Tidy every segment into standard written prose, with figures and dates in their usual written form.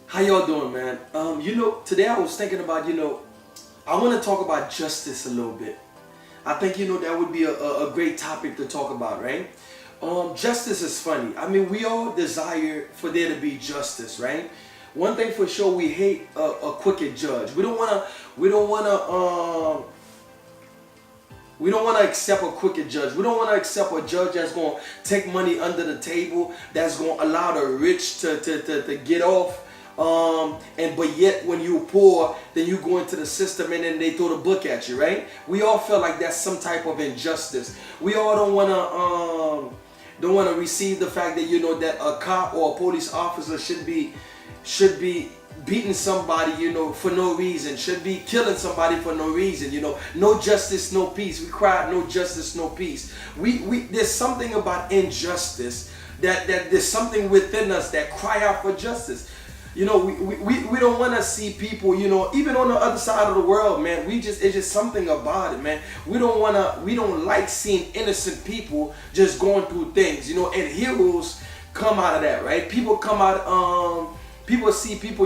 How y'all doing, man? Today I was thinking about, I want to talk about justice a little bit. I think, that would be a great topic to talk about, right? Justice is funny. I mean, we all desire for there to be justice, right? One thing for sure, we hate a crooked judge. We don't want to accept a crooked judge. We don't want to accept a judge that's going to take money under the table, that's going to allow the rich to get off. But yet when you poor, then you go into the system and then they throw the book at you, right? We all feel like that's some type of injustice. We all don't want to receive the fact that that a cop or a police officer should be beating somebody, for no reason, should be killing somebody for no reason, no justice, no peace. We cry no justice, no peace. We there's something about injustice that there's something within us that cry out for justice. We don't want to see people, even on the other side of the world, man. It's just something about it, man. We don't like seeing innocent people just going through things, and heroes come out of that, right? People see people,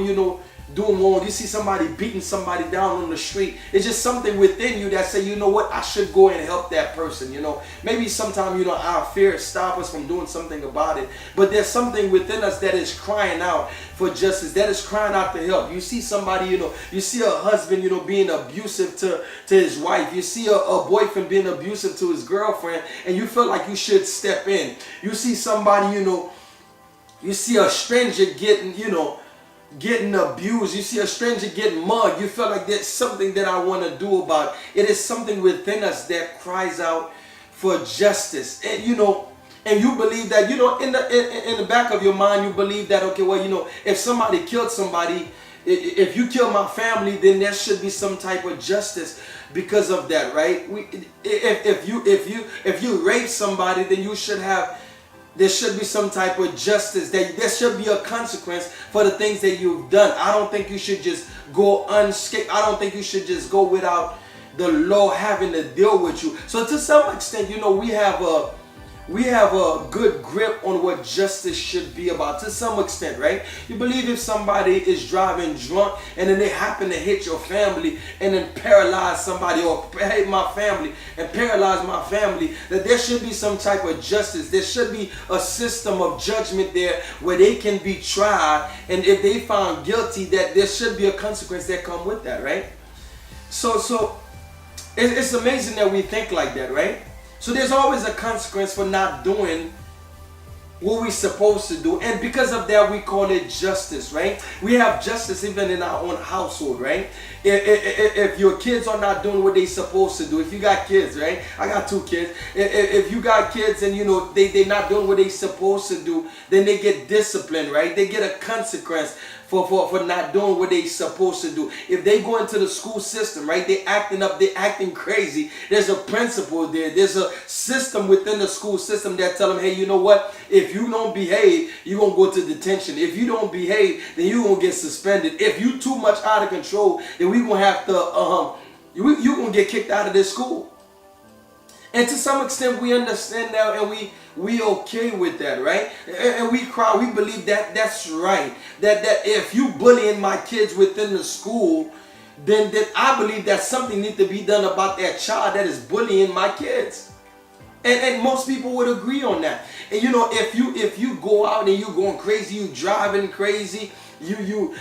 doing wrong. You see somebody beating somebody down on the street. It's just something within you that say, you know what, I should go and help that person. Maybe sometimes, our fears stop us from doing something about it. But there's something within us that is crying out for justice, that is crying out to help. You see somebody, you see a husband, being abusive to his wife. You see a boyfriend being abusive to his girlfriend, and you feel like you should step in. You see somebody, you see a stranger getting abused, you see a stranger getting mugged, you feel like there's something that I want to do about it. It is something within us that cries out for justice. And and you believe that, in the back of your mind, you believe that, okay, well, if somebody killed somebody, if you kill my family, then there should be some type of justice because of that, right? If you rape somebody, then there should be some type of justice. There should be a consequence for the things that you've done. I don't think you should just go unscathed. I don't think you should just go without the law having to deal with you. So to some extent, we have a good grip on what justice should be about, to some extent, right? You believe if somebody is driving drunk and then they happen to hit your family and then paralyze somebody, or hit my family and paralyze my family, that there should be some type of justice. There should be a system of judgment there where they can be tried, and if they found guilty, that there should be a consequence that come with that, right? So it's amazing that we think like that, right? So there's always a consequence for not doing what we're supposed to do. And because of that, we call it justice, right? We have justice even in our own household, right? If your kids are not doing what they're supposed to do, if you got kids, right? I got 2 kids. If you got kids and, they're not doing what they're supposed to do, then they get disciplined, right? They get a consequence for not doing what they supposed to do. If they go into the school system, right, they acting crazy. There's a principal there. There's a system within the school system that tell them, hey, you know what? If you don't behave, you're going to go to detention. If you don't behave, then you're going to get suspended. If you too much out of control, then we're going to have to, you're going to get kicked out of this school. And to some extent, we understand that, and we okay with that, right? And we cry. We believe that that's right. That if you bullying my kids within the school, then I believe that something needs to be done about that child that is bullying my kids. And most people would agree on that. And if you go out and you going crazy, you driving crazy, you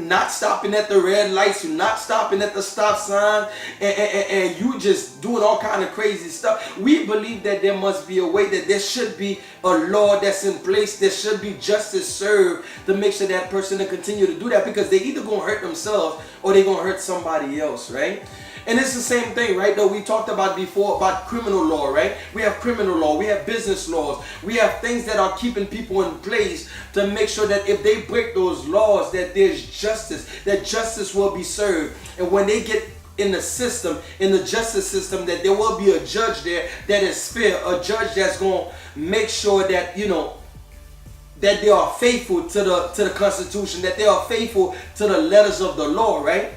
not stopping at the red lights, you not stopping at the stop sign, and you just doing all kind of crazy stuff. We believe that there must be a way, that there should be a law that's in place. There should be justice served to make sure that person to continue to do that, because they either gonna hurt themselves or they gonna hurt somebody else, right? And it's the same thing, right? Though we talked about before about criminal law, right? We have criminal law, we have business laws, we have things that are keeping people in place to make sure that if they break those laws, that there's justice, that justice will be served. And when they get in the system, in the justice system, that there will be a judge there that is fair, a judge that's going to make sure that, that they are faithful to the Constitution, that they are faithful to the letters of the law, right?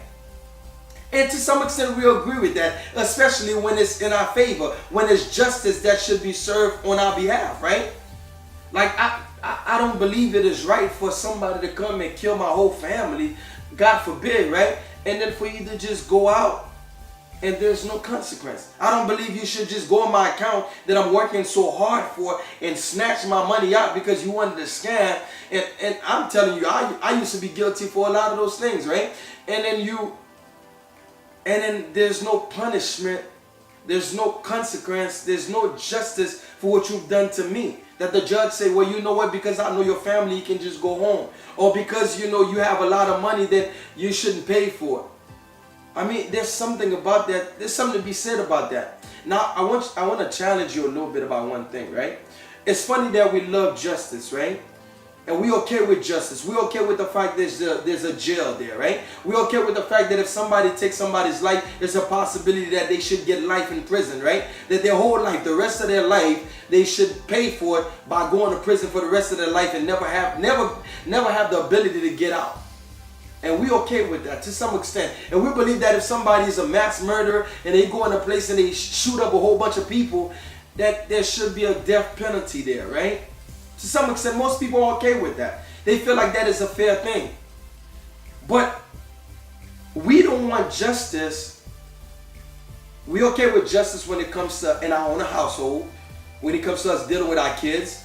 And to some extent we agree with that, especially when it's in our favor, when it's justice that should be served on our behalf, right? Like I don't believe it is right for somebody to come and kill my whole family, God forbid, right? And then for you to just go out and there's no consequence. I don't believe you should just go on my account that I'm working so hard for and snatch my money out because you wanted to scam. And I'm telling you, I used to be guilty for a lot of those things, right? And then there's no punishment, there's no consequence, there's no justice for what you've done to me. That the judge say, well, you know what, because I know your family, you can just go home. Or because you know you have a lot of money that you shouldn't pay for. I mean, there's something about that. There's something to be said about that. Now, I want to challenge you a little bit about one thing, right? It's funny that we love justice, right? And we okay with justice. We okay with the fact there's a jail there, right? We okay with the fact that if somebody takes somebody's life, there's a possibility that they should get life in prison, right? That their whole life, the rest of their life, they should pay for it by going to prison for the rest of their life and never have the ability to get out. And we okay with that to some extent. And we believe that if somebody is a mass murderer and they go in a place and they shoot up a whole bunch of people, that there should be a death penalty there, right? To some extent, most people are okay with that. They feel like that is a fair thing. But we don't want justice. We okay with justice when it comes to in our own household, when it comes to us dealing with our kids.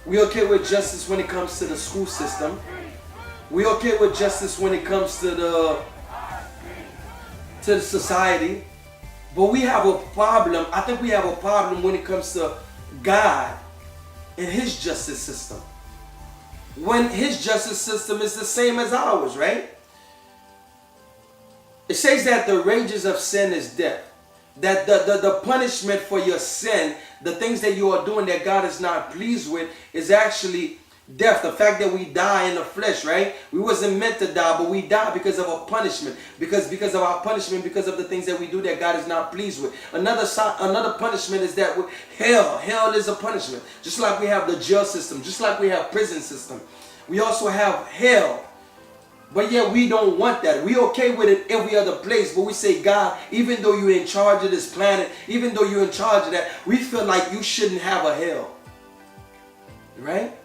We okay with justice when it comes to the school system. We okay with justice when it comes to the society. But we have a problem. I think we have a problem when it comes to God and His justice system. When His justice system is the same as ours, right? It says that the wages of sin is death. That the punishment for your sin, the things that you are doing that God is not pleased with, is actually death. The fact that we die in the flesh, right? We wasn't meant to die, but we die because of a punishment. Because of our punishment, because of the things that we do that God is not pleased with. Another punishment is that hell. Hell is a punishment. Just like we have the jail system, just like we have prison system. We also have hell. But yet we don't want that. We okay with it every other place. But we say, God, even though you're in charge of this planet, even though you're in charge of that, we feel like you shouldn't have a hell. Right?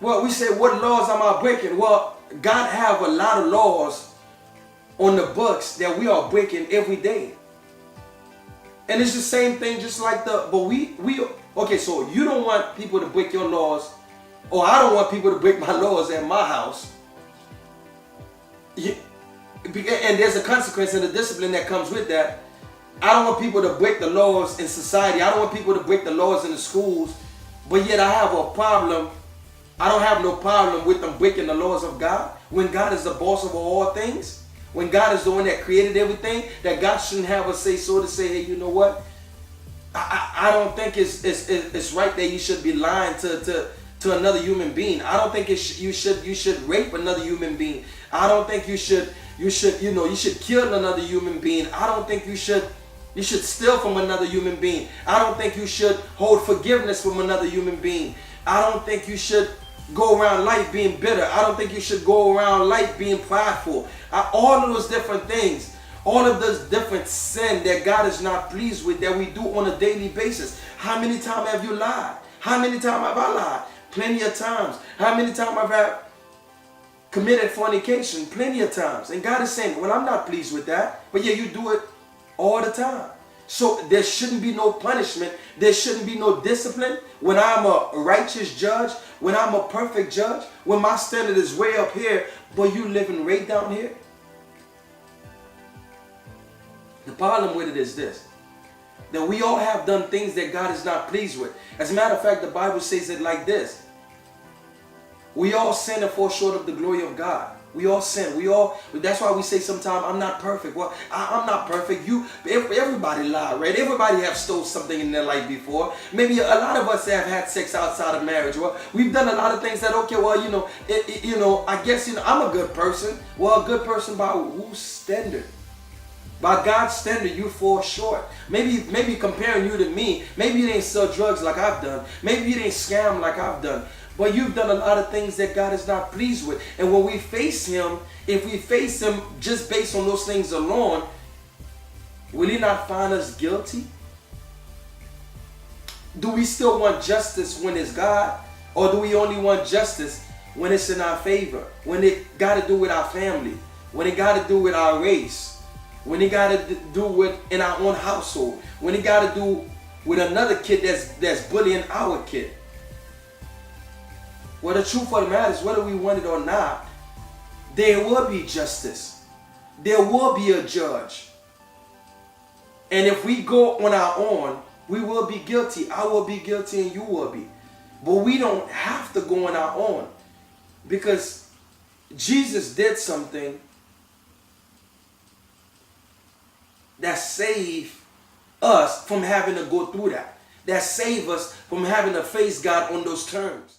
Well, we say, what laws am I breaking? Well, God have a lot of laws on the books that we are breaking every day. And it's the same thing, just like okay, so you don't want people to break your laws, or I don't want people to break my laws at my house. And there's a consequence and a discipline that comes with that. I don't want people to break the laws in society. I don't want people to break the laws in the schools. But yet I have a problem. I don't have no problem with them breaking the laws of God. When God is the boss of all things. When God is the one that created everything. That God shouldn't have a say so to say, hey, you know what? I don't think it's right that you should be lying to another human being. I don't think you should rape another human being. I don't think you should kill another human being. I don't think you should steal from another human being. I don't think you should hold forgiveness from another human being. I don't think you should go around life being bitter. I don't think you should go around life being prideful. All of those different things, all of those different sin that God is not pleased with that we do on a daily basis. How many times have you lied? How many times have I lied? Plenty of times. How many times have I committed fornication? Plenty of times. And God is saying, well, I'm not pleased with that. But yeah, you do it all the time. So there shouldn't be no punishment. There shouldn't be no discipline. When I'm a righteous judge, when I'm a perfect judge, when my standard is way up here, but you living right down here. The problem with it is this. That we all have done things that God is not pleased with. As a matter of fact, the Bible says it like this. We all sin and fall short of the glory of God. We all sin. That's why we say sometimes, I'm not perfect. Well, I'm not perfect. Everybody lie, right? Everybody have stole something in their life before. Maybe a lot of us have had sex outside of marriage. Well, we've done a lot of things that, okay, well, I guess, I'm a good person. Well, a good person by whose standard? By God's standard, you fall short. Maybe comparing you to me, maybe you didn't sell drugs like I've done. Maybe you didn't scam like I've done. But you've done a lot of things that God is not pleased with. And when we face Him, if we face Him just based on those things alone, will He not find us guilty? Do we still want justice when it's God? Or do we only want justice when it's in our favor? When it got to do with our family? When it got to do with our race? When it got to do with in our own household? When it got to do with another kid that's bullying our kid? Well, the truth of the matter is, whether we want it or not, there will be justice. There will be a judge. And if we go on our own, we will be guilty. I will be guilty and you will be. But we don't have to go on our own, because Jesus did something that saved us from having to go through that. That saved us from having to face God on those terms.